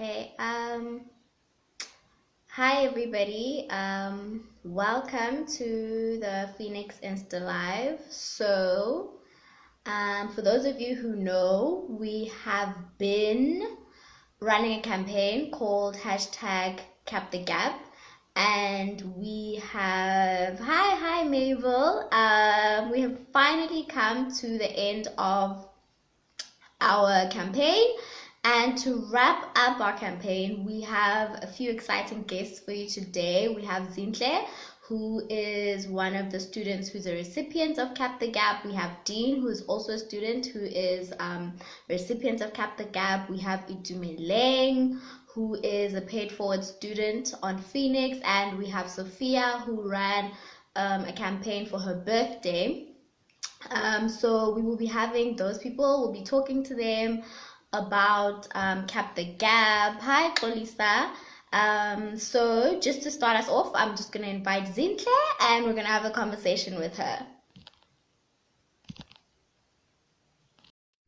Okay. Hi everybody. Welcome to the Phoenix Insta Live. For those of you who know, we have been running a campaign called #CapTheGap, and we have hi Mabel. We have finally come to the end of our campaign. And to wrap up our campaign, we have a few exciting guests for you today. We have Zinhle, who is one of the students who's a recipient of Cap the Gap. We have Dean, who's also a student who is a recipient of Cap the Gap. We have Itumeleng, who is a paid forward student on Feenix. And we have Sophia, who ran a campaign for her birthday. So we will be having those people, we'll be talking to them about Cap the Gap. Hi, Kolisa. So just to start us off, I'm just going to invite Zinhle and we're going to have a conversation with her.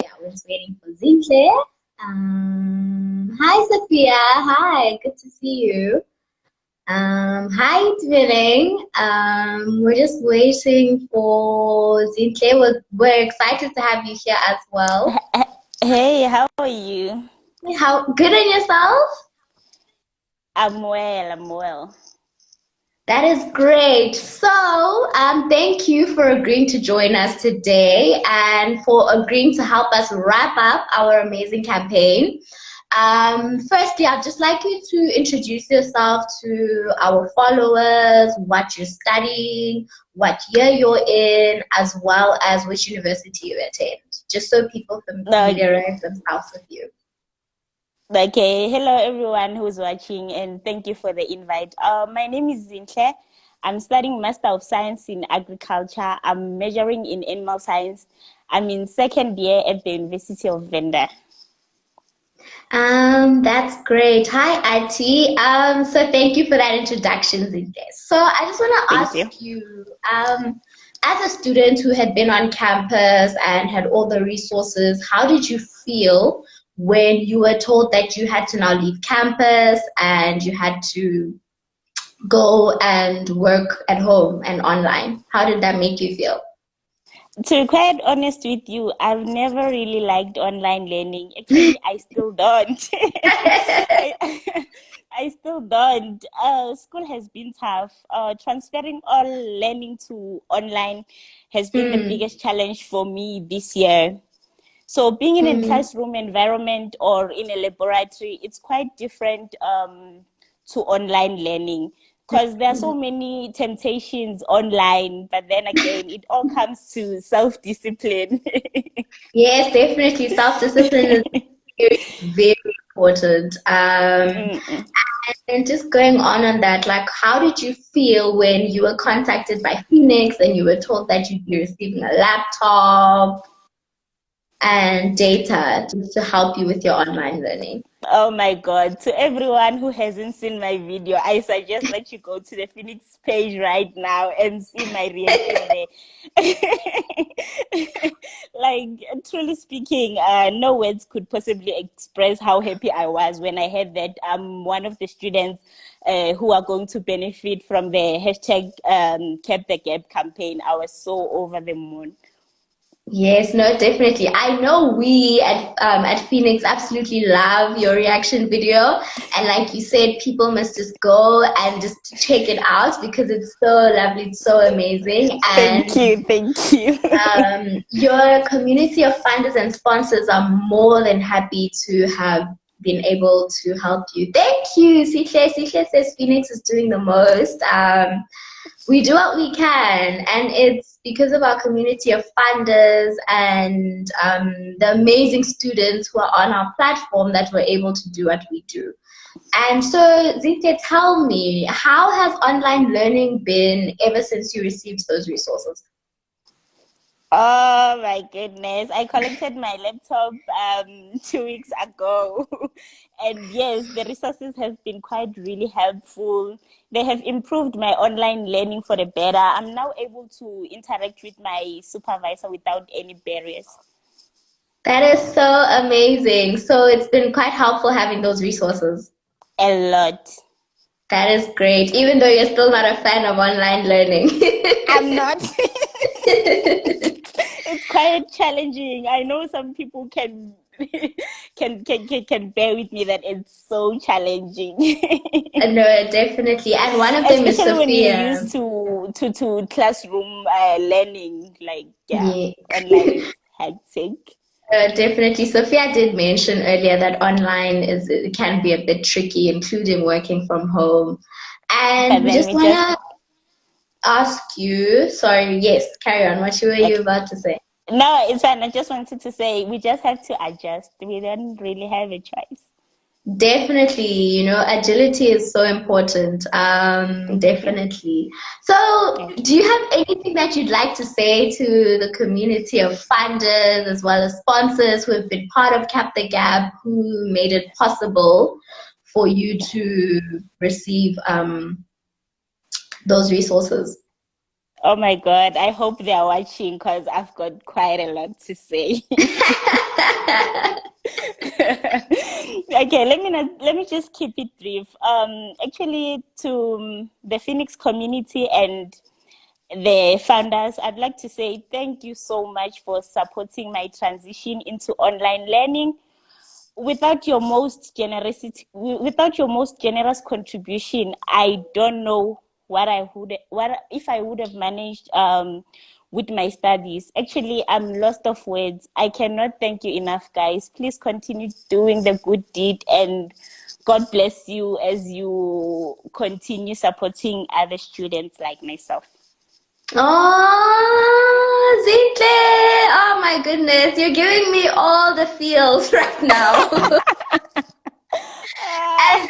Yeah, we're just waiting for Zinhle. Hi, Sophia. Hi, good to see you. Hi, Twilling. We're just waiting for Zinhle. We're excited to have you here as well. Hey, how are you? How good, on yourself? I'm well. That is great. So, thank you for agreeing to join us today and for agreeing to help us wrap up our amazing campaign. Firstly, I'd just like you to introduce yourself to our followers, what you're studying, what year you're in, as well as which university you attend, just so people familiarize themselves with you. Okay, hello everyone who's watching and thank you for the invite. My name is Zinhle. I'm studying Master of Science in Agriculture. I'm majoring in Animal Science. I'm in second year at the University of Venda. That's great. Hi, IT. So thank you for that introduction, Zinhle. So I just want to ask you, as a student who had been on campus and had all the resources, how did you feel when you were told that you had to now leave campus and you had to go and work at home and online? How did that make you feel? To be quite honest with you, I've never really liked online learning. Actually, I still don't. I still don't. School has been tough. Transferring all learning to online has been the biggest challenge for me this year. So being in a classroom environment or in a laboratory, it's quite different to online learning. Because there are so many temptations online, but then again, it all comes to self-discipline. Yes, definitely. Self-discipline is very, very important. And just going on that, like, how did you feel when you were contacted by Feenix and you were told that you'd be receiving a laptop and data to help you with your online learning? Oh my God. To everyone who hasn't seen my video, I suggest that you go to the Feenix page right now and see my reaction there. Like, truly speaking, no words could possibly express how happy I was when I heard that I'm one of the students who are going to benefit from the #CapTheGap campaign. I was so over the moon. Yes, no, definitely. I know we at Feenix absolutely love your reaction video, and like you said, people must just go and just check it out because it's so lovely, it's so amazing. And thank you. Your community of funders and sponsors are more than happy to have been able to help you. Thank you, Sihle. Sihle says Feenix is doing the most. We do what we can, and it's because of our community of funders and the amazing students who are on our platform that we're able to do what we do. And so, Zinhle, tell me, how has online learning been ever since you received those resources? Oh my goodness. I collected my laptop 2 weeks ago. And yes, the resources have been quite really helpful. They have improved my online learning for the better. I'm now able to interact with my supervisor without any barriers. That is so amazing. So it's been quite helpful having those resources. A lot. That is great, even though you're still not a fan of online learning. I'm not. It's quite challenging. I know some people can can bear with me that it's so challenging. No, definitely. And one of them is Especially when you're Sophia. used to classroom learning, like Yeah. online is hectic. Definitely. Sophia did mention earlier that online it can be a bit tricky, including working from home. And But we then just we want just to ask you, sorry, yes, carry on. What were you like about to say? no, it's fine. I just wanted to say we just have to adjust. We don't really have a choice. Definitely, agility is so important. Mm-hmm. Definitely. So, Okay. do you have anything that you'd like to say to the community of funders as well as sponsors who have been part of Cap the Gap, who made it possible for you to receive those resources? Oh my God, I hope they are watching because I've got quite a lot to say. Okay, let me just keep it brief. Actually, to the Phoenix community and the founders, I'd like to say thank you so much for supporting my transition into online learning. Without your most generous contribution, I don't know what if I would have managed with my studies. Actually, I'm lost of words. I cannot thank you enough, guys. Please continue doing the good deed, and God bless you as you continue supporting other students like myself. Oh, Zintle! Oh my goodness, you're giving me all the feels right now. Ah,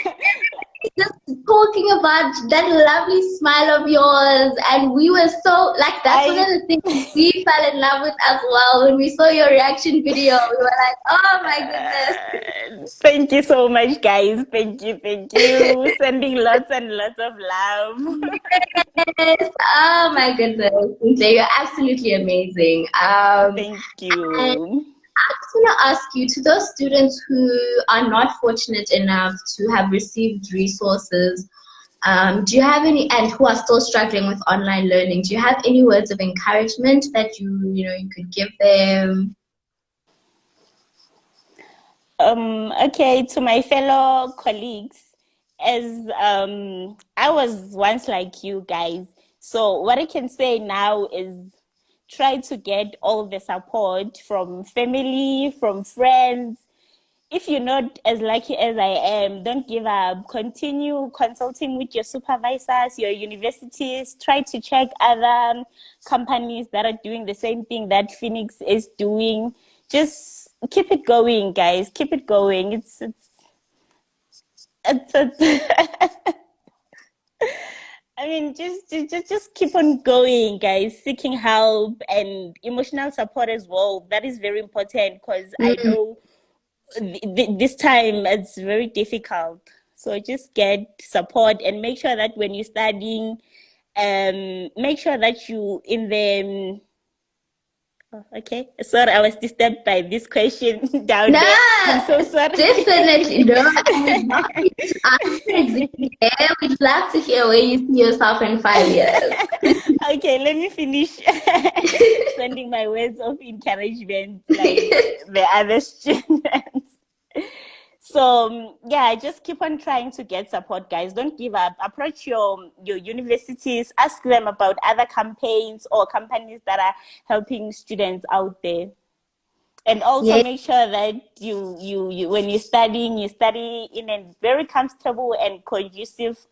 Just talking about that lovely smile of yours, and we were so like that's one of I the things we fell in love with as well when we saw your reaction video. We were like, oh my goodness. Thank you so much, guys. Thank you. Sending lots and lots of love. Yes. Oh my goodness. Cynthia, you're absolutely amazing. Thank And you. I just want to ask you, to those students who are not fortunate enough to have received resources, do you have any, and who are still struggling with online learning, do you have any words of encouragement that you could give them? Okay, to my fellow colleagues, as I was once like you guys. So what I can say now is try to get all the support from family, from friends. If you're not as lucky as I am, don't give up. Continue consulting with your supervisors, your universities. Try to check other companies that are doing the same thing that Phoenix is doing. Just keep it going, guys. Keep it going. It's I mean, just keep on going, guys. Seeking help and emotional support as well. That is very important because I Mm. know this time it's very difficult. So just get support and make sure that when you're studying, make sure that you in the okay. Sorry, I was disturbed by this question down No, there. I'm so sorry. definitely no. And we'd love you to answer exactly. We'd love to hear where you see yourself in 5 years. Okay, let me finish sending my words of encouragement like the other students. So yeah, just keep on trying to get support, guys. Don't give up. Approach your universities, ask them about other campaigns or companies that are helping students out there. And also Yeah. make sure that you when you're studying, you study in a very comfortable and conducive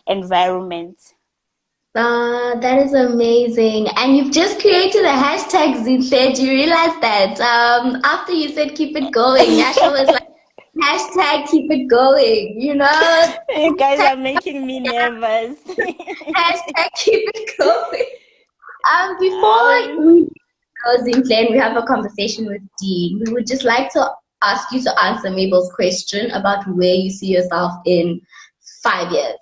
environment. That is amazing. And you've just created a hashtag, Zinhle. Do you realize that? After you said keep it going, Yasha was like, hashtag keep it going. You guys Hashtag, are making me nervous. hashtag keep it going. Before um, we go, Zinhle, and we have a conversation with Dean, we would just like to ask you to answer Mabel's question about where you see yourself in 5 years.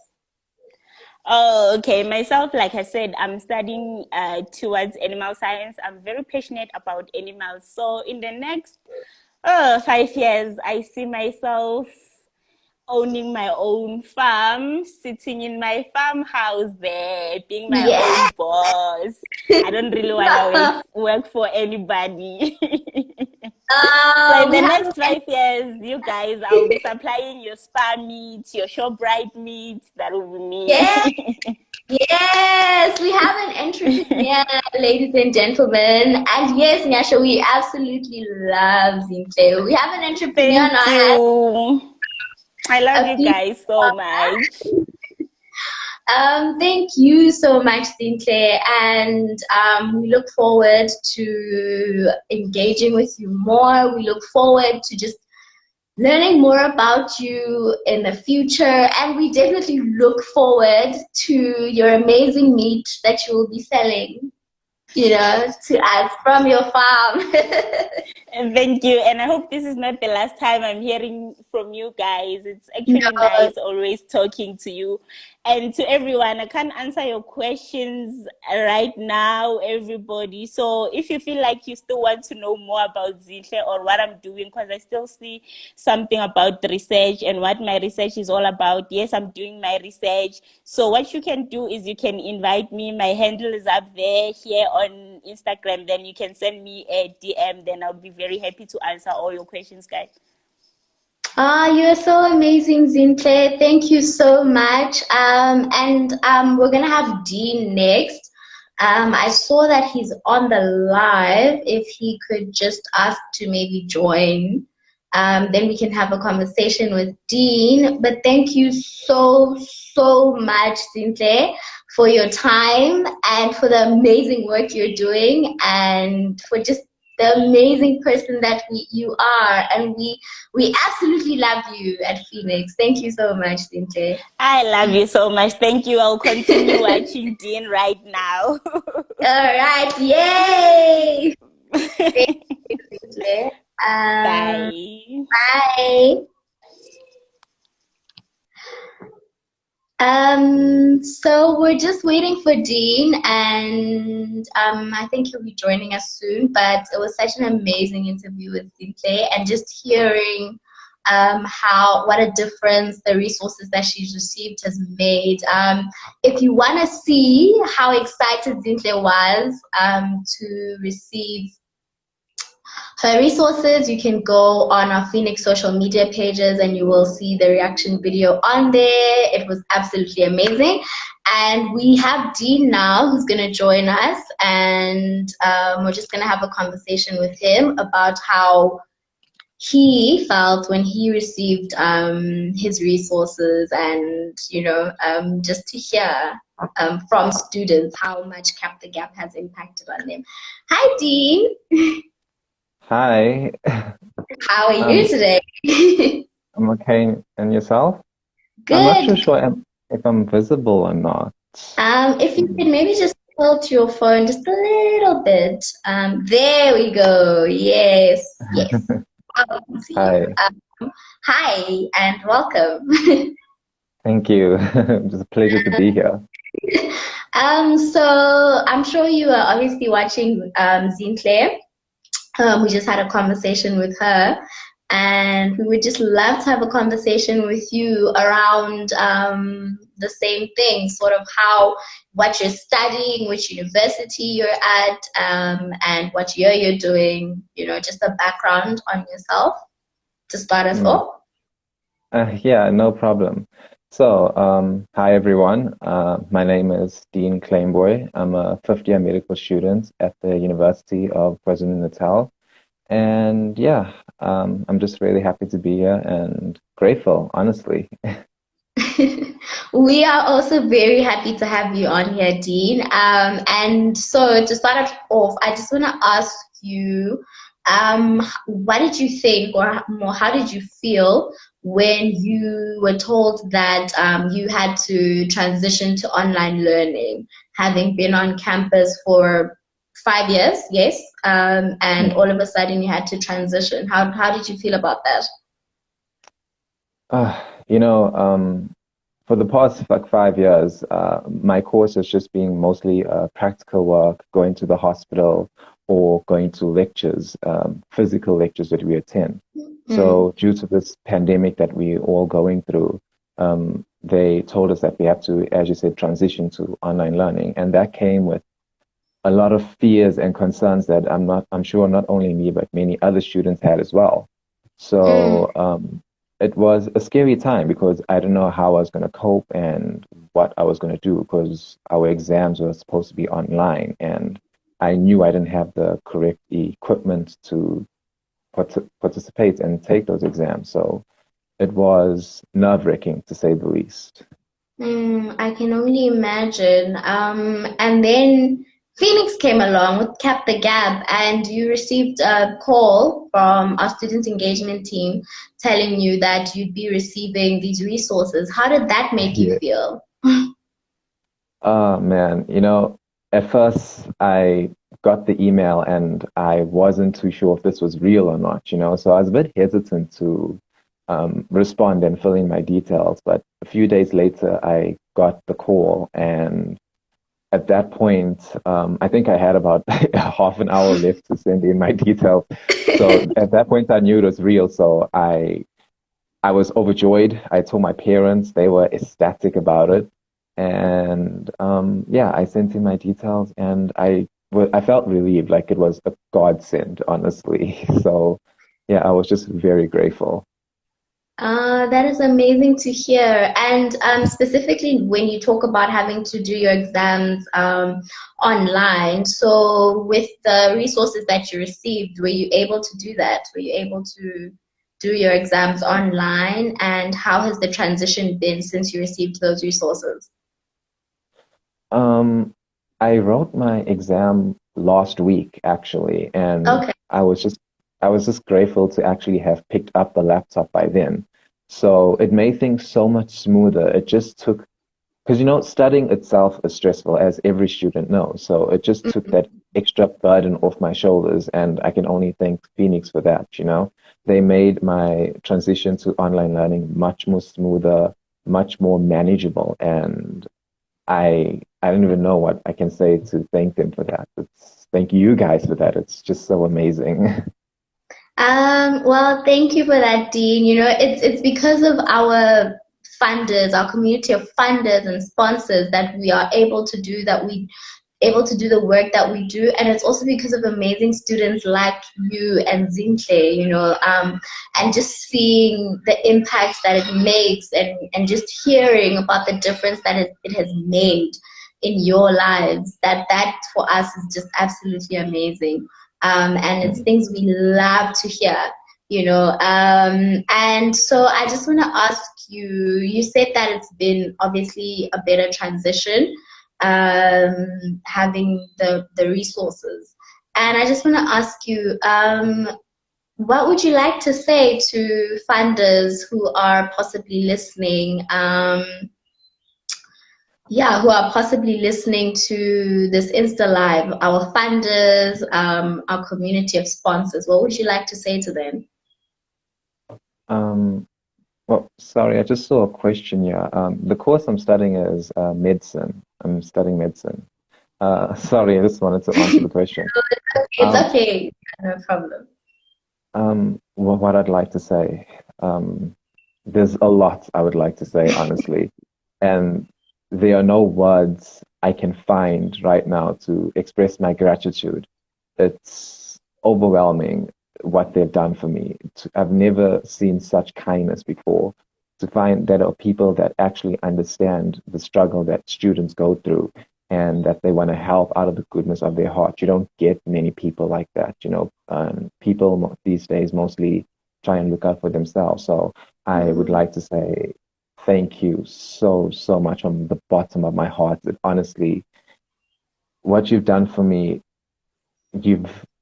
Oh, okay. Myself, like I said, I'm studying towards animal science. I'm very passionate about animals. So in the next 5 years, I see myself owning my own farm, sitting in my farmhouse there, being my Yeah. own boss. I don't really want to work for anybody. So in We the have next 5 years, you guys, I'll be supplying your spa meat, your ShopRite meat. That will be yes, me. yes, we have an entrepreneur, ladies and gentlemen. And yes, Nyasha, we absolutely love Zinhle. We have an entrepreneur Thank now. you. I love A you female guys so much. Thank you so much, Zinhle, and we look forward to engaging with you more. We look forward to just learning more about you in the future, and we definitely look forward to your amazing meat that you will be selling, to us from your farm. And thank you. And I hope this is not the last time I'm hearing from you guys. It's No, actually nice always talking to you. And to everyone, I can't answer your questions right now, everybody. So if you feel like you still want to know more about Zinhle or what I'm doing, because I still see something about the research and what my research is all about. Yes, I'm doing my research. So what you can do is you can invite me. My handle is up there here on Instagram. Then you can send me a DM. Then I'll be very happy to answer all your questions, guys. You're so amazing, Zinhle. Thank you so much. And we're gonna have Dean next. I saw that he's on the live. If he could just ask to maybe join, then we can have a conversation with Dean. But thank you so much, Zinhle, for your time and for the amazing work you're doing and for just the amazing person that you are, and we absolutely love you at Feenix. Thank you so much, Zinhle. I love you so much. Thank you. I'll continue watching Dean right now. All right, yay! Thank you, Zinhle. Bye. Bye. So we're just waiting for Dean, and I think he'll be joining us soon. But it was such an amazing interview with Zinhle, and just hearing what a difference the resources that she's received has made. If you want to see how excited Zinhle was to receive her resources, you can go on our Feenix social media pages and you will see the reaction video on there. It was absolutely amazing. And we have Dean now who's going to join us, and we're just going to have a conversation with him about how he felt when he received his resources, and just to hear from students how much CapTheGap has impacted on them. Hi, Dean. Hi. How are you today? I'm okay. And yourself? Good. I'm not too sure if I'm visible or not. If you could maybe just tilt your phone just a little bit. There we go. Yes. Hi. Hi, and welcome. Thank you. It's a pleasure to be here. So I'm sure you are obviously watching Zinhle. We just had a conversation with her, and we would just love to have a conversation with you around the same thing, sort of what you're studying, which university you're at, and what year you're doing, just a background on yourself to start us off. Yeah, no problem. So, hi everyone. My name is Dean Claimboy. I'm a fifth-year medical student at the University of KwaZulu-Natal. And yeah, I'm just really happy to be here and grateful, honestly. We are also very happy to have you on here, Dean. And so to start off, I just want to ask you, what did you think, or more, how did you feel when you were told that you had to transition to online learning, having been on campus for 5 years, yes, and all of a sudden you had to transition? How did you feel about that? for the past like 5 years, my course has just been mostly practical work, going to the hospital or going to lectures, physical lectures that we attend. So due to this pandemic that we're all going through, they told us that we have to, as you said, transition to online learning. And that came with a lot of fears and concerns that I'm sure not only me, but many other students had as well. So it was a scary time because I didn't know how I was going to cope and what I was going to do because our exams were supposed to be online and I knew I didn't have the correct equipment to participate and take those exams. So it was nerve-wracking to say the least. I can only imagine. And then Feenix came along with CapTheGap, and you received a call from our student engagement team telling you that you'd be receiving these resources. How did that make you feel? Oh man, at first I got the email and I wasn't too sure if this was real or not, so I was a bit hesitant to respond and fill in my details. But a few days later, I got the call, and at that point, I think I had about half an hour left to send in my details. So at that point, I knew it was real. So I was overjoyed. I told my parents; they were ecstatic about it. And yeah, I sent in my details, and I felt relieved, like it was a godsend, honestly. So yeah, I was just very grateful. That is amazing to hear. And specifically when you talk about having to do your exams online, so with the resources that you received, were you able to do that? Were you able to do your exams online? And how has the transition been since you received those resources? I wrote my exam last week actually, and Okay. I was just grateful to actually have picked up the laptop by then. So it made things so much smoother. It just took, because studying itself is stressful, as every student knows. So it just took that extra burden off my shoulders, and I can only thank Phoenix for that. They made my transition to online learning much more smoother, much more manageable, and I don't even know what I can say to thank them for that. Thank you guys for that. It's just so amazing. Well, thank you for that, Dean. It's because of our funders, our community of funders and sponsors that we are able to do that. We able to do the work that we do, and it's also because of amazing students like you and Zinhle, and just seeing the impact that it makes, and just hearing about the difference that it has made in your lives. That for us is just absolutely amazing, and it's things we love to hear. And so I just want to ask you. You said that it's been obviously a better transition, having the resources. And I just want to ask you, what would you like to say to funders who are possibly listening? Who are possibly listening to this Insta Live, our funders, our community of sponsors. What would you like to say to them? Well, sorry, I just saw a question here. The course I'm studying is medicine. I'm studying medicine. Sorry, I just wanted to answer the question. It's okay. No problem. Well, what I'd like to say, there's a lot I would like to say, honestly, and there are no words I can find right now to express my gratitude. It's overwhelming what they've done for me. I've never seen such kindness before. To find that there are people that actually understand the struggle that students go through and that they want to help out of the goodness of their heart. You don't get many people like that. People these days mostly try and look out for themselves. So I would like to say thank you so, so much from the bottom of my heart. That honestly, what you've done for me,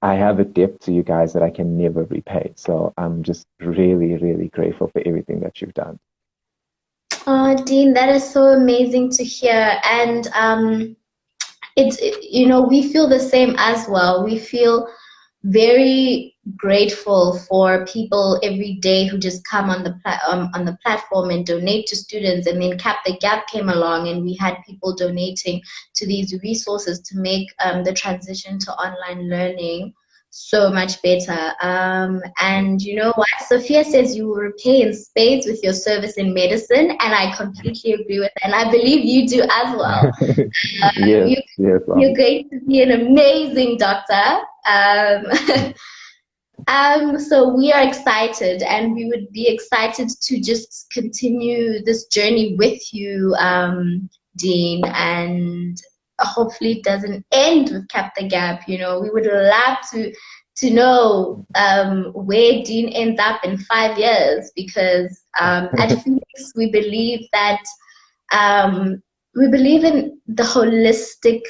I have a debt to you guys that I can never repay. So I'm just really, really grateful for everything that you've done. Oh, Dean, that is so amazing to hear. And we feel the same as well. We feel very grateful for people every day who just come on the platform and donate to students. And then CapTheGap came along, and we had people donating to these resources to make the transition to online learning so much better. And you know what? Sophia says you will repay in spades with your service in medicine, and I completely agree with that. And I believe you do as well. Yes, yes. You're going to be an amazing doctor. So we are excited, and we would be excited to just continue this journey with you, Dean, and hopefully it doesn't end with CapTheGap. You know, we would love to know where Dean ends up in 5 years, because at Feenix we believe that we believe in the holistic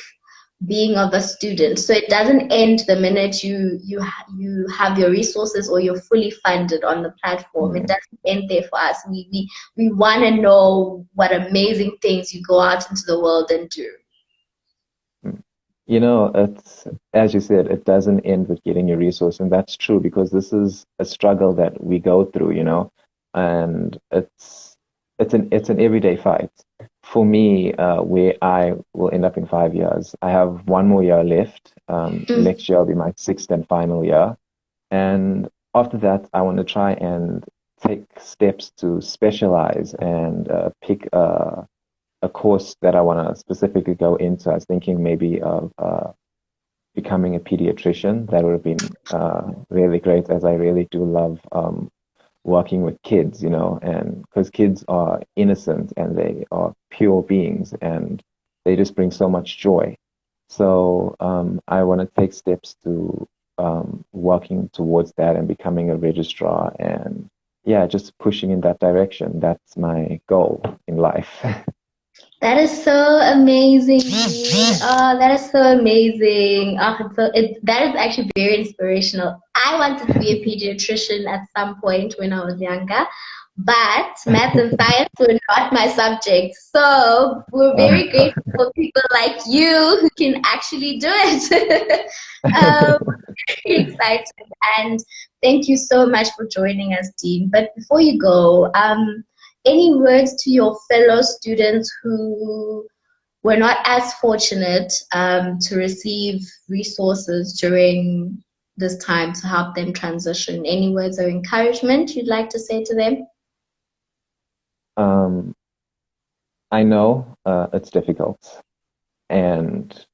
being of a student. So it doesn't end the minute you have your resources or you're fully funded on the platform. It doesn't end there for us. We want to know what amazing things you go out into the world and do. You know, it's, as you said, it doesn't end with getting your resource, and that's true, because this is a struggle that we go through, you know, and it's an everyday fight. For me, where I will end up in 5 years, I have 1 more year left. Next year will be my 6th and final year, and after that, I want to try and take steps to specialize and pick a course that I want to specifically go into. I was thinking maybe of becoming a pediatrician. That would have been really great, as I really do love working with kids, you know, and because kids are innocent and they are pure beings and they just bring so much joy. So I want to take steps to working towards that and becoming a registrar, and yeah, just pushing in that direction. That's my goal in life. That is so amazing, Dean. Oh, that is so amazing. That is actually very inspirational. I wanted to be a pediatrician at some point when I was younger, but math and science were not my subject. So we're very grateful for people like you who can actually do it. Very excited, and thank you so much for joining us, Dean. But before you go, any words to your fellow students who were not as fortunate to receive resources during this time to help them transition? Any words of encouragement you'd like to say to them? I know it's difficult, and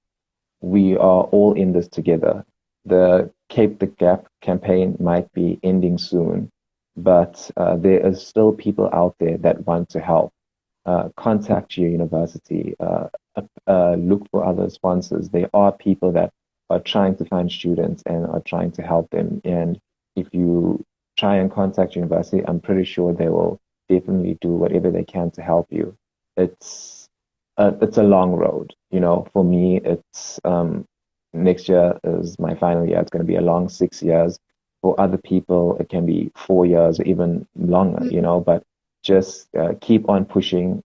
we are all in this together. The CapTheGap campaign might be ending soon, but there are still people out there that want to help. Contact your university, look for other sponsors. There are people that are trying to find students and are trying to help them. And if you try and contact university, I'm pretty sure they will definitely do whatever they can to help you. It's a long road, you know. For me, it's next year is my final year. It's going to be a long 6 years. For other people, it can be 4 years or even longer, you know, but just keep on pushing.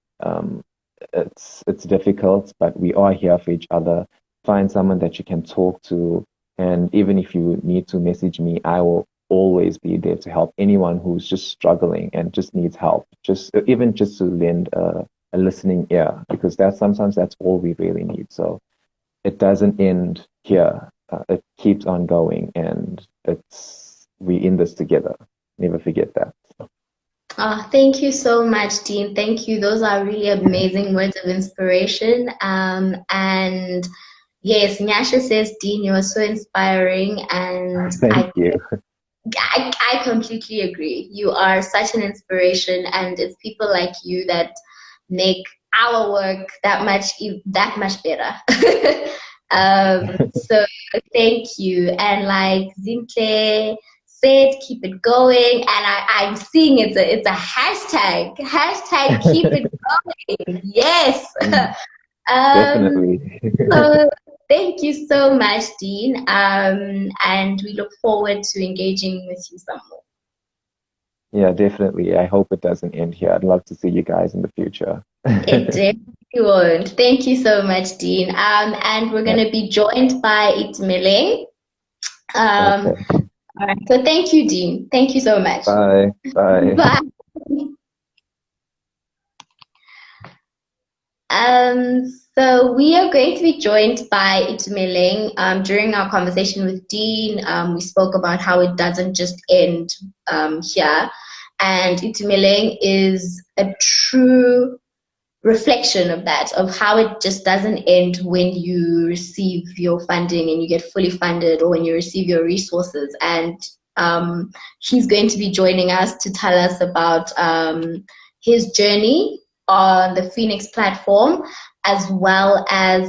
It's difficult, but we are here for each other. Find someone that you can talk to. And even if you need to message me, I will always be there to help anyone who's just struggling and just needs help. Just to lend a listening ear, because sometimes that's all we really need. So it doesn't end here. It keeps on going, and we in this together. Never forget that. Oh, thank you so much, Dean. Thank you. Those are really amazing words of inspiration. And yes, Nyasha says, Dean, you are so inspiring, and Thank you. I completely agree. You are such an inspiration, and it's people like you that make our work that much better. So thank you. And like Zintle said, keep it going. And I'm seeing it's a hashtag. Hashtag keep it going. Yes. Definitely. So thank you so much, Dean. And we look forward to engaging with you some more. Yeah, definitely. I hope it doesn't end here. I'd love to see you guys in the future. It definitely won't. Thank you so much, Dean. And we're going to be joined by Itumeleng. Um, Okay. all right. So thank you, Dean. Thank you so much. Bye. Bye. Bye. So we are going to be joined by Itumeleng. During our conversation with Dean, we spoke about how it doesn't just end here. And Itumeleng is a true reflection of that, of how it just doesn't end when you receive your funding and you get fully funded, or when you receive your resources. And he's going to be joining us to tell us about his journey on the Feenix platform, as well as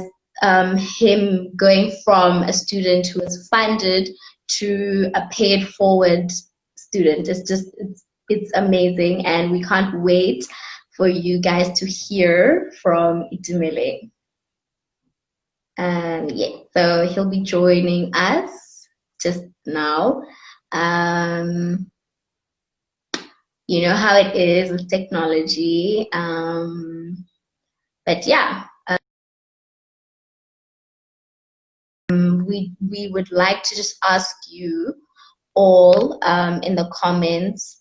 him going from a student who was funded to a paid forward student. It's amazing, and we can't wait for you guys to hear from Itumeleng. Yeah, so he'll be joining us just now. You know how it is with technology. But yeah, we would like to just ask you all in the comments.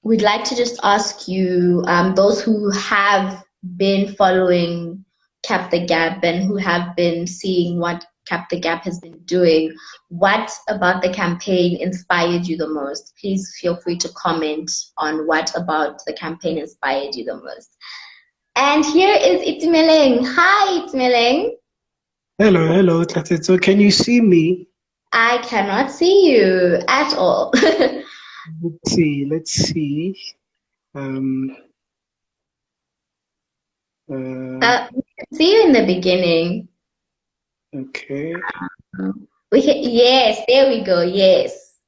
We'd like to just ask you, those who have been following CapTheGap and who have been seeing what CapTheGap has been doing, what about the campaign inspired you the most? Please feel free to comment on what about the campaign inspired you the most. And here is Itumeleng. Hi, Itumeleng. Hello, Tlatetso. Can you see me? I cannot see you at all. Let's see. We can see you in the beginning. Okay. Yes, there we go. Yes.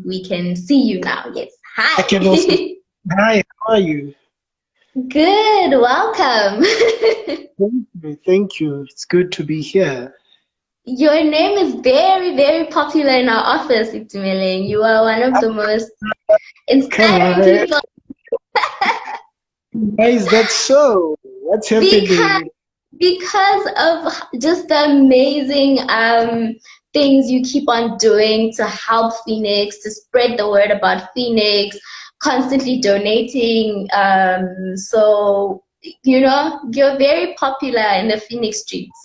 We can see you now. Yes. Hi. I can also. Hi, how are you? Good. Welcome. Thank you. It's good to be here. Your name is very, very popular in our office, Itumeleng. You are one of the most inspiring people. Why is that so? What's happening? Because of just the amazing things you keep on doing to help Feenix, to spread the word about Feenix, constantly donating. So, you know, you're very popular in the Feenix streets.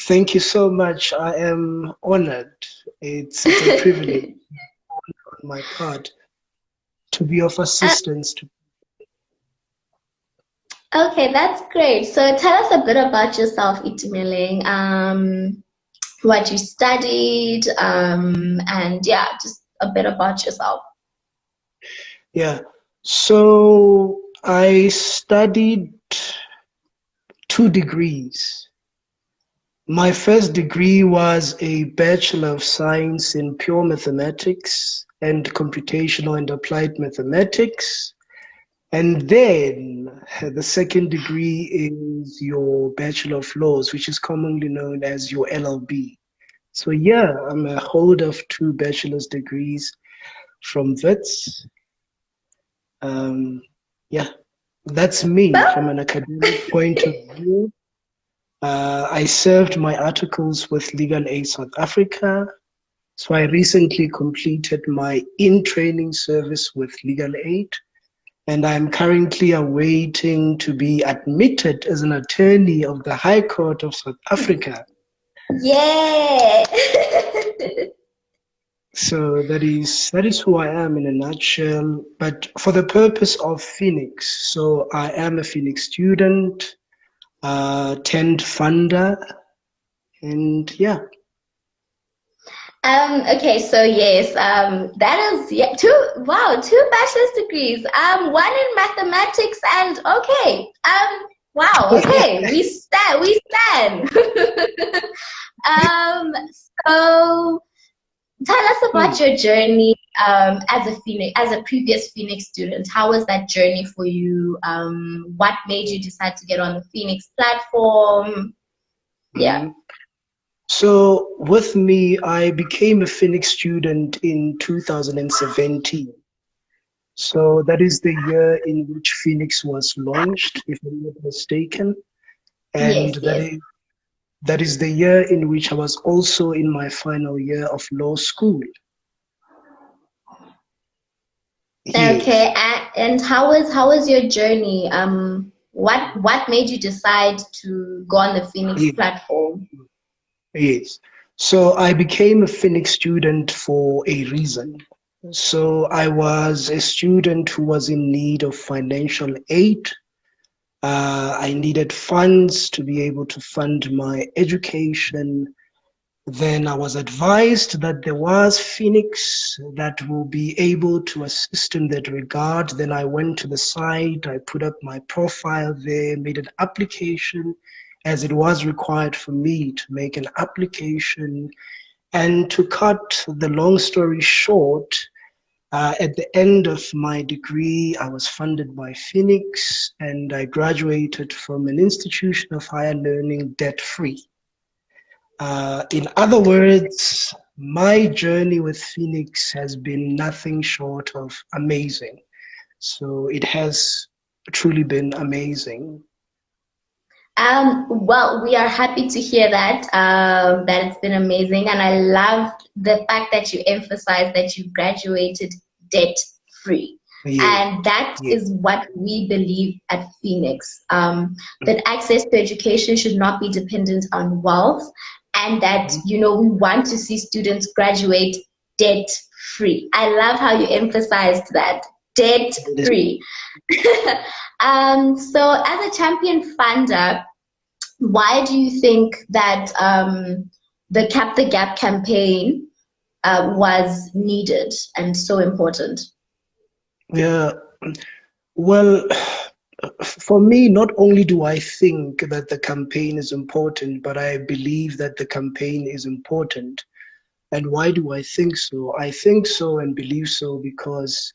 Thank you so much. I am honored. It's a privilege on my part to be of assistance to. Okay, that's great. So tell us a bit about yourself, Itumeleng. What you studied, and yeah, just a bit about yourself. Yeah. So I studied 2 degrees. My first degree was a Bachelor of Science in Pure Mathematics and Computational and Applied Mathematics. And then the second degree is your Bachelor of Laws, which is commonly known as your LLB. So yeah, I'm a holder of 2 bachelor's degrees from WITS. Yeah, that's me from an academic point of view. I served my articles with Legal Aid South Africa. So I recently completed my in-training service with Legal Aid, and I'm currently awaiting to be admitted as an attorney of the High Court of South Africa. Yeah. So that is who I am in a nutshell, but for the purpose of Feenix. So I am a Feenix student, TEND funder, and yeah. Okay, so yes, that is two bachelor's degrees. One in mathematics and okay. Wow, okay, we stand. So tell us about your journey as a previous Feenix student. How was that journey for you? What made you decide to get on the Feenix platform? Yeah. So with me, I became a Feenix student in 2017. So that is the year in which Feenix was launched, if I'm not mistaken. and Yes, yes. that is the year in which I was also in my final year of law school. Yes. Okay, and how was your journey? What made you decide to go on the Feenix Yes. platform? Yes. So I became a Phoenix student for a reason. So I was a student who was in need of financial aid. I needed funds to be able to fund my education. Then I was advised that there was Phoenix that will be able to assist in that regard. Then I went to the site, I put up my profile there, made an application as it was required for me to make an application. And to cut the long story short, at the end of my degree, I was funded by Phoenix and I graduated from an institution of higher learning debt-free. In other words, my journey with Phoenix has been nothing short of amazing. So it has truly been amazing. Well, we are happy to hear that it's been amazing, and I love the fact that you emphasize that you graduated debt-free. Yeah, And that yeah, is what we believe at Phoenix, that access to education should not be dependent on wealth, and that, we want to see students graduate debt-free. I love how you emphasized that, debt-free. So as a champion funder, why do you think that the CapTheGap campaign was needed and so important? yeah. Well, for me, not only do I think that the campaign is important, but I believe that the campaign is important. And why do I think so? I think so and believe so because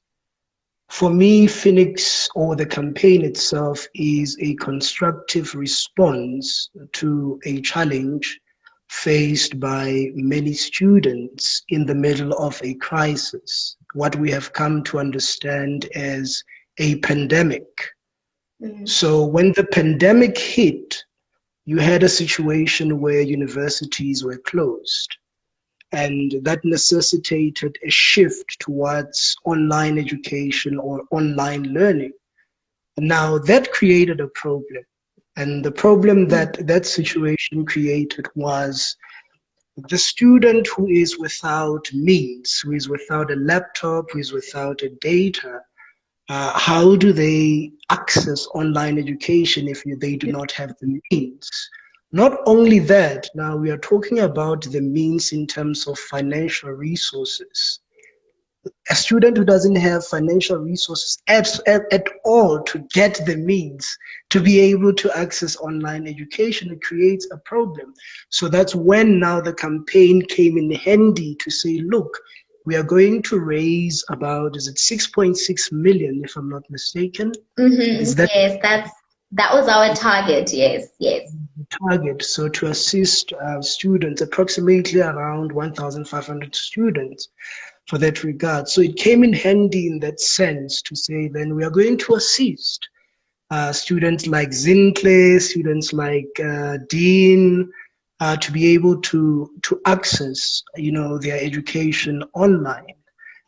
for me, Phoenix or the campaign itself is a constructive response to a challenge faced by many students in the middle of a crisis, what we have come to understand as a pandemic. So when the pandemic hit, you had a situation where universities were closed. And that necessitated a shift towards online education or online learning. Now that created a problem. And the problem that that situation created was the student who is without means, who is without a laptop, who is without a data, how do they access online education if they do not have the means? Not only that, now we are talking about the means in terms of financial resources. A student who doesn't have financial resources at all to get the means to be able to access online education, it creates a problem. So that's when now the campaign came in handy to say, look, we are going to raise about, is it 6.6 million, if I'm not mistaken? Is that Yes, that was our target. Yes, yes. target? So to assist students, approximately around 1,500 students for that regard. So it came in handy in that sense to say, then we are going to assist students like Zintle, students like Dean, to be able to access, their education online.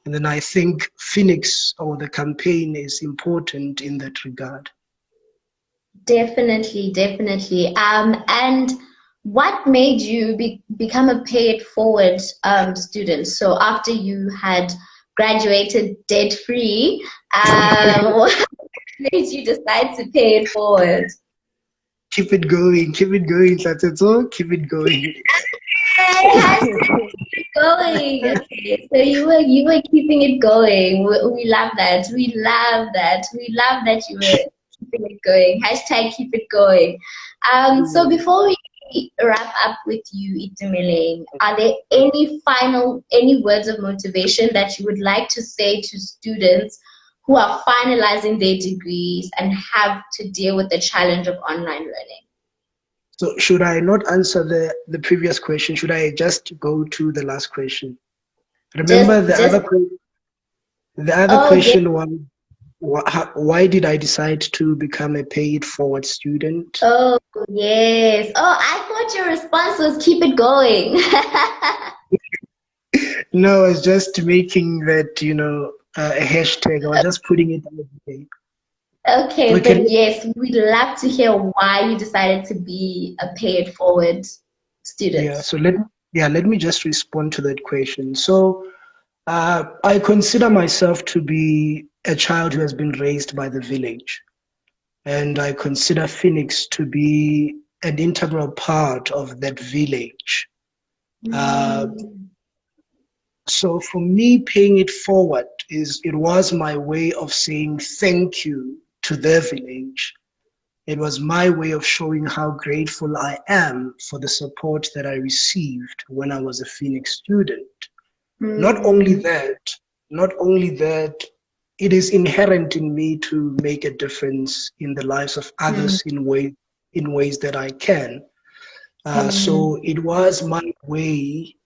And then I think Phoenix or the campaign is important in that regard. Definitely, definitely. And what made you become a pay it forward student? So after you had graduated debt free, what made you decide to pay it forward? Keep it going, Tsatetso, keep it going. Going. Okay, so you were keeping it going. We love that. We love that. We love that you were keeping it going. Hashtag keep it going. So before we wrap up with you, Itumeleng, are there any words of motivation that you would like to say to students who are finalizing their degrees and have to deal with the challenge of online learning? So should I not answer the previous question? Should I just go to the last question? Remember the other question was, why did I decide to become a paid forward student? Oh, yes. Oh, I thought your response was keep it going. No, it's just making that, a hashtag. I was just putting it out there. Okay, Okay. but yes, we'd love to hear why you decided to be a pay it forward student. Yeah. So let me just respond to that question. So I consider myself to be a child who has been raised by the village, and I consider Feenix to be an integral part of that village. So for me, paying it forward it was my way of saying thank you to their village. It was my way of showing how grateful I am for the support that I received when I was a Feenix student. Not only that, it is inherent in me to make a difference in the lives of others in ways that I can. So it was my way,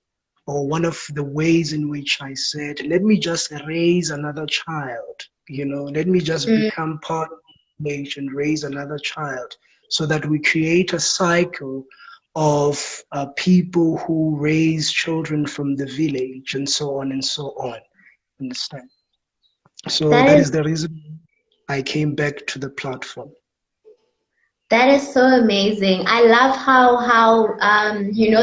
or one of the ways in which I said, let me just raise another child, let me just become part of the village and raise another child, so that we create a cycle of people who raise children from the village, and so on and so on. Understand? So that is the reason I came back to the platform. That is so amazing. I love how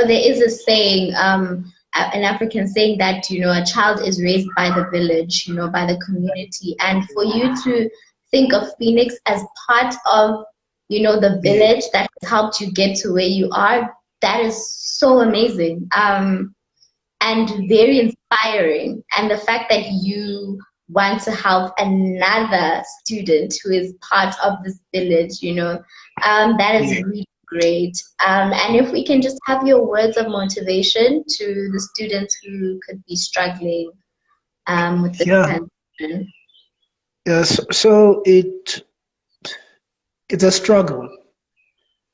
there is a saying, an African saying that, a child is raised by the village, by the community. And for you to think of Feenix as part of, the village that has helped you get to where you are, that is so amazing. And very inspiring. And the fact that you want to help another student who is part of this village, that is really great. And if we can just have your words of motivation to the students who could be struggling with this transition. Yes, so it's a struggle.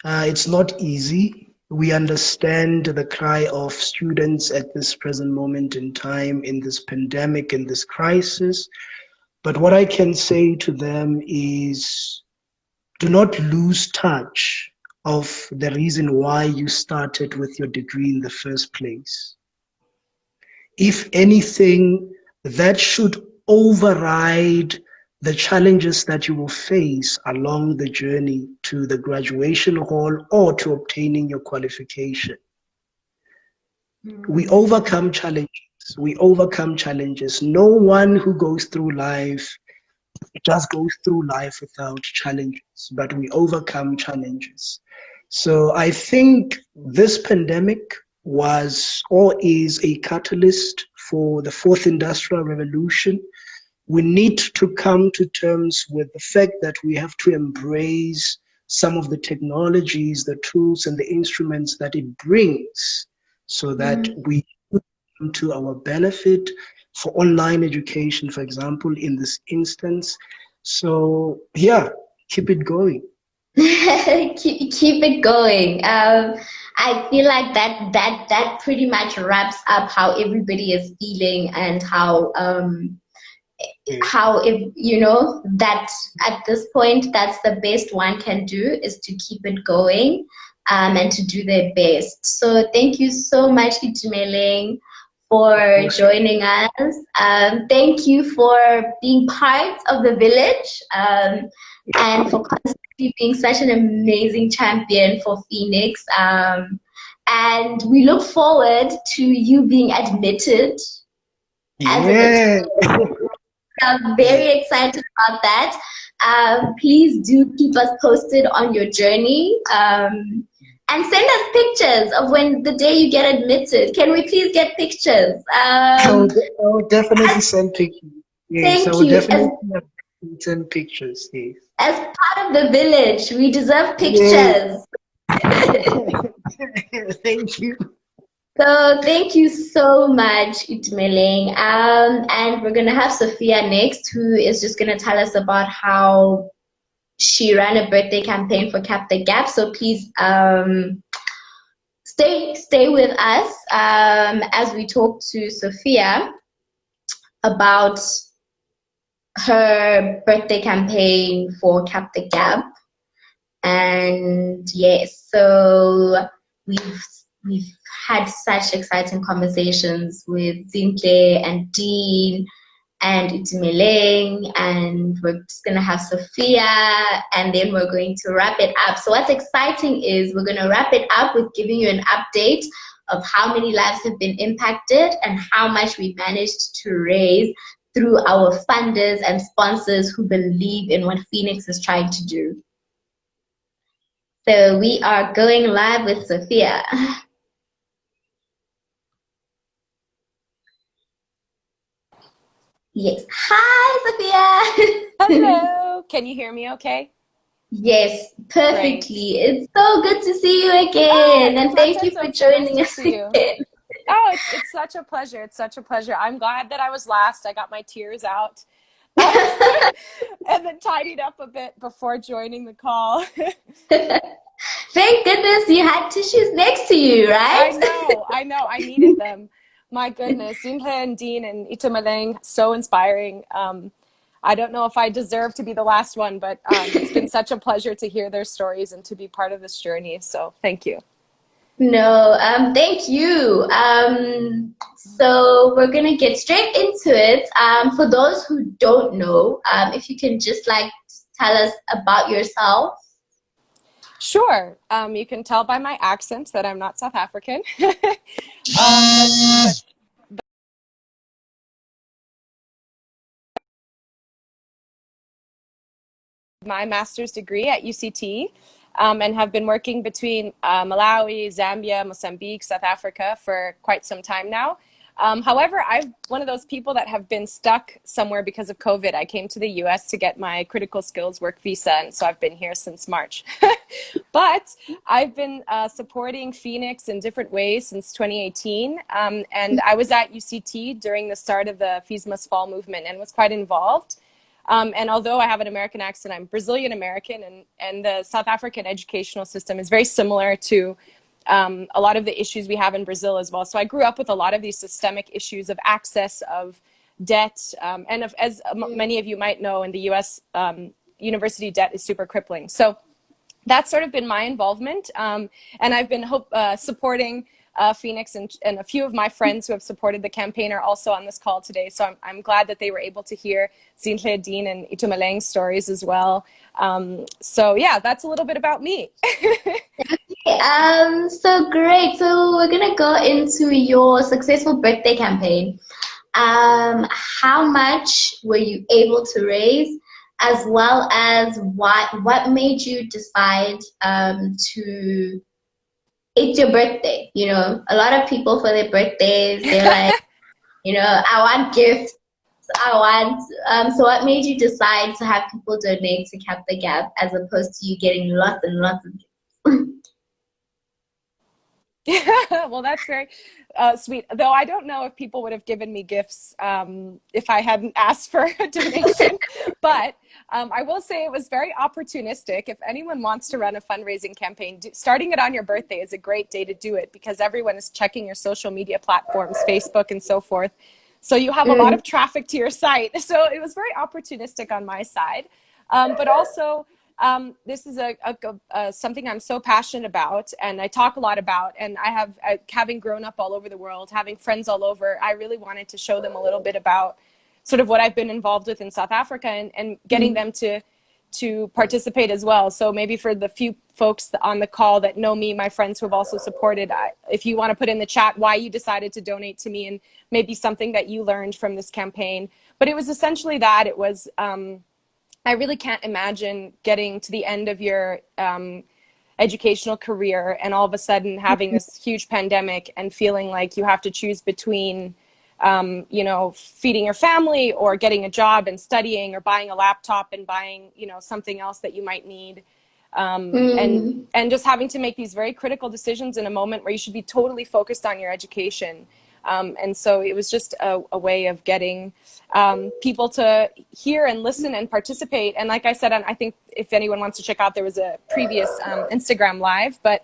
It's not easy. We understand the cry of students at this present moment in time, in this pandemic, in this crisis. But what I can say to them is, do not lose touch of the reason why you started with your degree in the first place. If anything, that should override the challenges that you will face along the journey to the graduation hall or to obtaining your qualification. We overcome challenges. No one who goes through life just goes through life without challenges, but we overcome challenges. So I think this pandemic was or is a catalyst for the fourth industrial revolution. We need to come to terms with the fact that we have to embrace some of the technologies, the tools, and the instruments that it brings, so that we come to our benefit for online education, for example, in this instance. So yeah, keep it going. keep it going. I feel like that pretty much wraps up how everybody is feeling, and how if that at this point that's the best one can do, is to keep it going, and to do their best. So thank you so much, Itumeleng, for joining us. Thank you for being part of the village, and for constantly being such an amazing champion for Feenix. And we look forward to you being admitted as an I'm very excited about that. Please do keep us posted on your journey, and send us pictures of when the day you get admitted. Can we please get pictures? I will definitely send pictures. Yes, Thank I will you. definitely send pictures. Yes. As part of the village, we deserve pictures. Thank you. So thank you so much, Itumeleng. And we're gonna have Sophia next, who is just gonna tell us about how she ran a birthday campaign for CapTheGap. So please stay with us as we talk to Sophia about her birthday campaign for CapTheGap. And yes, so we've had such exciting conversations with Zinhle and Dean and Itumeleng, and we're just gonna have Sophia, and then we're going to wrap it up. So what's exciting is we're gonna wrap it up with giving you an update of how many lives have been impacted and how much we managed to raise through our funders and sponsors who believe in what Feenix is trying to do. So we are going live with Sophia. Yes. Hi, Sophia. Hello. Can you hear me okay? Yes, perfectly. Great. It's so good to see you again. And thank you for joining us again. Oh, it's such a pleasure. It's such a pleasure. I'm glad that I was last. I got my tears out and then tidied up a bit before joining the call. Thank goodness you had tissues next to you, right? I know. I needed them. My goodness. Zinhle and Dean and Itumeleng, so inspiring. I don't know if I deserve to be the last one, but it's been such a pleasure to hear their stories and to be part of this journey. So thank you. No, thank you. So we're gonna get straight into it. For those who don't know, if you can just tell us about yourself. Sure. You can tell by my accent that I'm not South African. My master's degree at UCT and have been working between Malawi, Zambia, Mozambique, South Africa for quite some time now. However, I'm one of those people that have been stuck somewhere because of COVID. I came to the US to get my critical skills work visa, and so I've been here since March. But I've been supporting Feenix in different ways since 2018. And I was at UCT during the start of the Fees Must Fall movement and was quite involved. And although I have an American accent, I'm Brazilian-American, and the South African educational system is very similar to a lot of the issues we have in Brazil as well. So I grew up with a lot of these systemic issues of access, of debt, and as many of you might know, in the US, university debt is super crippling. So that's sort of been my involvement. And I've been supporting Feenix, and a few of my friends who have supported the campaign are also on this call today. So I'm glad that they were able to hear Zinhle, Dean, and Itumeleng's stories as well. So yeah, that's a little bit about me. So great. So we're gonna go into your successful birthday campaign. How much were you able to raise, as well as what made you decide to? It's your birthday, you know. A lot of people for their birthdays, they're like, you know, I want gifts. I want. So what made you decide to have people donate to CapTheGap as opposed to you getting lots and lots of gifts? Yeah, well, that's very sweet. Though I don't know if people would have given me gifts if I hadn't asked for a donation. But I will say it was very opportunistic. If anyone wants to run a fundraising campaign, starting it on your birthday is a great day to do it, because everyone is checking your social media platforms, Facebook and so forth. So you have a lot of traffic to your site. So it was very opportunistic on my side. But also, this is something I'm so passionate about, and I talk a lot about, and having grown up all over the world, having friends all over, I really wanted to show them a little bit about sort of what I've been involved with in South Africa, and getting them to participate as well. So maybe for the few folks on the call that know me, my friends who have also supported, if you want to put in the chat why you decided to donate to me and maybe something that you learned from this campaign. But it was essentially that. It was I really can't imagine getting to the end of your educational career and all of a sudden having this huge pandemic and feeling like you have to choose between, you know, feeding your family or getting a job and studying, or buying a laptop and buying, you know, something else that you might need. And just having to make these very critical decisions in a moment where you should be totally focused on your education. And so it was just a way of getting people to hear and listen and participate. And like I said, I think if anyone wants to check out, there was a previous Instagram live, but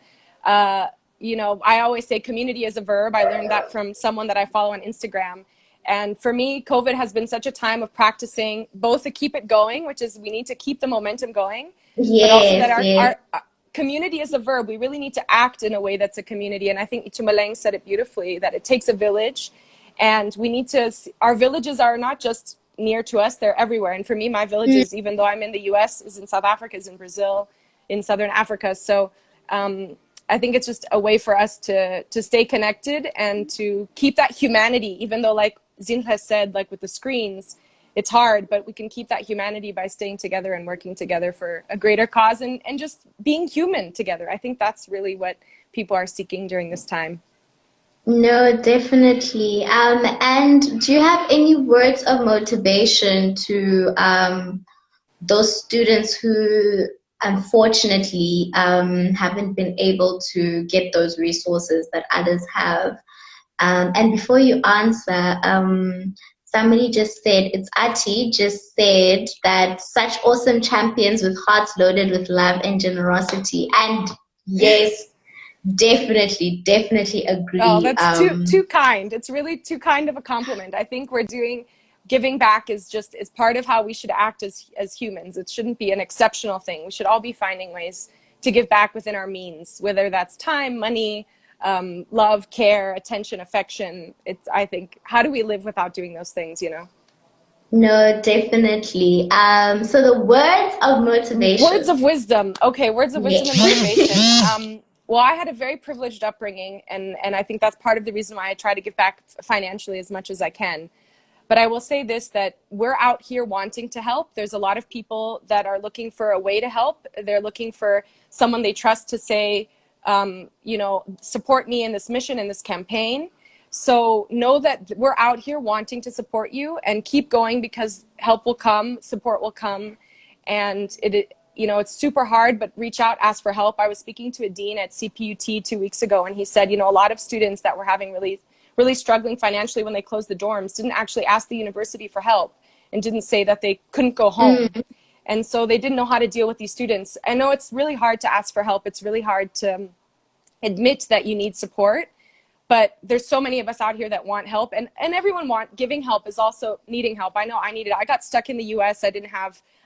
you know, I always say community is a verb. I learned that from someone that I follow on Instagram. And for me, COVID has been such a time of practicing both to keep it going, which is we need to keep the momentum going, but also that our community is a verb. We really need to act in a way that's a community. And I think Itumeleng said it beautifully, that it takes a village, and we need to, our villages are not just near to us, they're everywhere. And for me, my villages, even though I'm in the US, is in South Africa, is in Brazil, in Southern Africa. So I think it's just a way for us to stay connected and to keep that humanity, even though, like Zin has said, like with the screens, it's hard, but we can keep that humanity by staying together and working together for a greater cause, and just being human together. I think that's really what people are seeking during this time. No, definitely. And do you have any words of motivation to those students who unfortunately haven't been able to get those resources that others have? And before you answer, somebody just said, it's Ati, just said that such awesome champions with hearts loaded with love and generosity. And yes, definitely agree. Oh, that's too kind. It's really too kind of a compliment. I think giving back is part of how we should act as humans. It shouldn't be an exceptional thing. We should all be finding ways to give back within our means, whether that's time, money, love, care, attention, affection. I think, how do we live without doing those things, you know? No, definitely. So the words of motivation. Words of wisdom. Okay, words of wisdom and motivation. Well, I had a very privileged upbringing, and I think that's part of the reason why I try to give back financially as much as I can. But I will say this, that we're out here wanting to help. There's a lot of people that are looking for a way to help. They're looking for someone they trust to say, you know, support me in this mission, in this campaign. So know that we're out here wanting to support you, and keep going, because help will come, support will come. And you know, it's super hard, but reach out, ask for help. I was speaking to a dean at CPUT 2 weeks ago, and he said, you know, a lot of students that were having really struggling financially when they closed the dorms didn't actually ask the university for help, and didn't say that they couldn't go home. And so they didn't know how to deal with these students. I know it's really hard to ask for help. It's really hard to admit that you need support, but there's so many of us out here that want help, and everyone giving help is also needing help. I know I needed it. I got stuck in the US.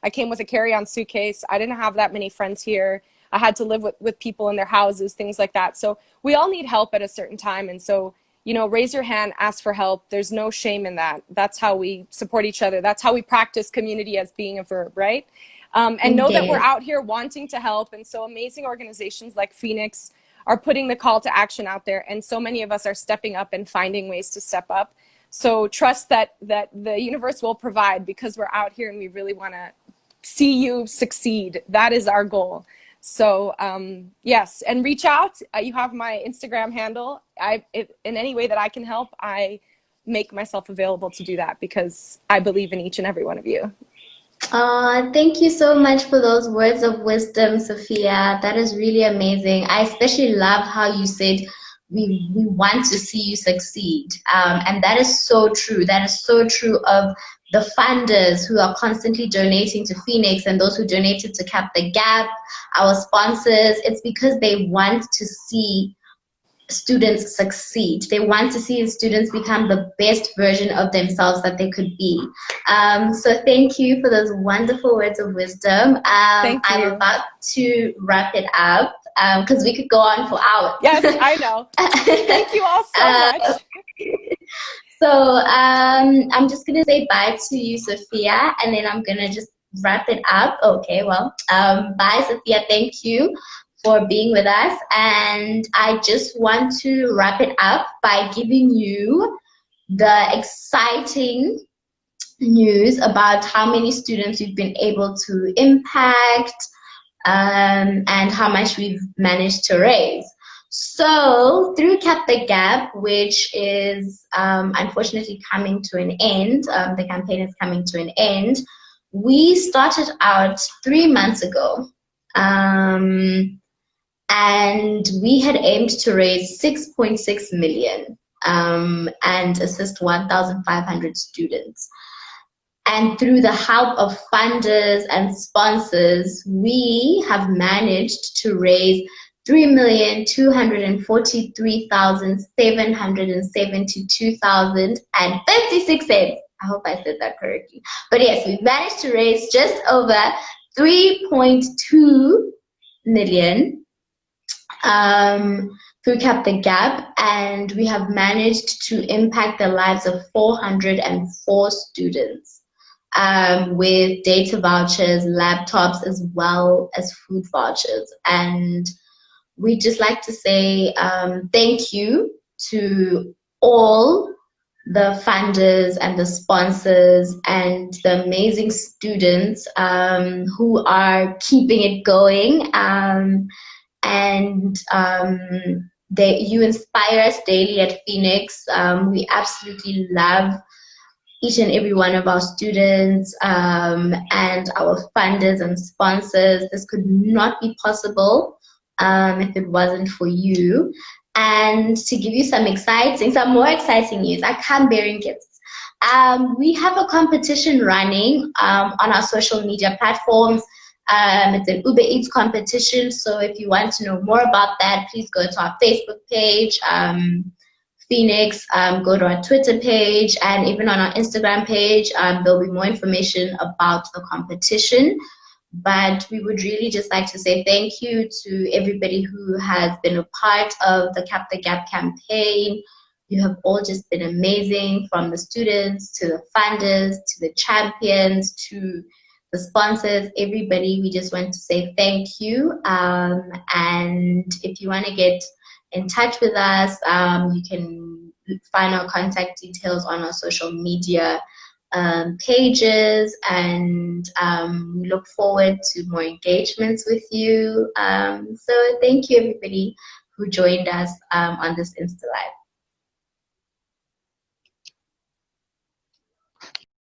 I came with a carry-on suitcase. I didn't have that many friends here. I had to live with people in their houses, things like that. So we all need help at a certain time. And so, you know, raise your hand, ask for help. There's no shame in that. That's how we support each other. That's how we practice community as being a verb, right? And know that we're out here wanting to help. And so amazing organizations like Feenix are putting the call to action out there. And so many of us are stepping up and finding ways to step up. So trust that the universe will provide, because we're out here and we really want to see you succeed. That is our goal. So yes, and reach out. You have my Instagram handle. In any way that I can help, I make myself available to do that, because I believe in each and every one of you. Thank you so much for those words of wisdom, Sophia. That is really amazing. I especially love how you said we want to see you succeed. And that is so true. That is so true of the funders who are constantly donating to Feenix, and those who donated to CapTheGap, our sponsors. It's because they want to see students succeed. They want to see students become the best version of themselves that they could be. So thank you for those wonderful words of wisdom. Thank you. I'm about to wrap it up, because we could go on for hours. Yes, I know. Thank you all so much. So I'm just going to say bye to you, Sophia, and then I'm going to just wrap it up. Okay, well, bye, Sophia. Thank you for being with us. And I just want to wrap it up by giving you the exciting news about how many students we've been able to impact, and how much we've managed to raise. So through CapTheGap, which is unfortunately coming to an end, the campaign is coming to an end, we started out 3 months ago, and we had aimed to raise 6.6 million and assist 1,500 students. And through the help of funders and sponsors, we have managed to raise $3,243,772,056. I hope I said that correctly. But yes, we managed to raise just over 3.2 million through CapTheGap, and we have managed to impact the lives of 404 students with data vouchers, laptops, as well as food vouchers. And we just like to say thank you to all the funders and the sponsors and the amazing students who are keeping it going. You inspire us daily at Feenix. We absolutely love each and every one of our students and our funders and sponsors. This could not be possible if it wasn't for you. And to give you some more exciting news, I come bearing gifts. We have a competition running on our social media platforms. It's an Uber Eats competition, so if you want to know more about that, please go to our Facebook page, Feenix, go to our Twitter page, and even on our Instagram page, there'll be more information about the competition. But we would really just like to say thank you to everybody who has been a part of the CapTheGap campaign. You have all just been amazing, from the students to the funders to the champions to the sponsors, everybody. We just want to say thank you. And if you want to get in touch with us, you can find our contact details on our social media pages, and we look forward to more engagements with you. So thank you everybody who joined us on this Insta Live.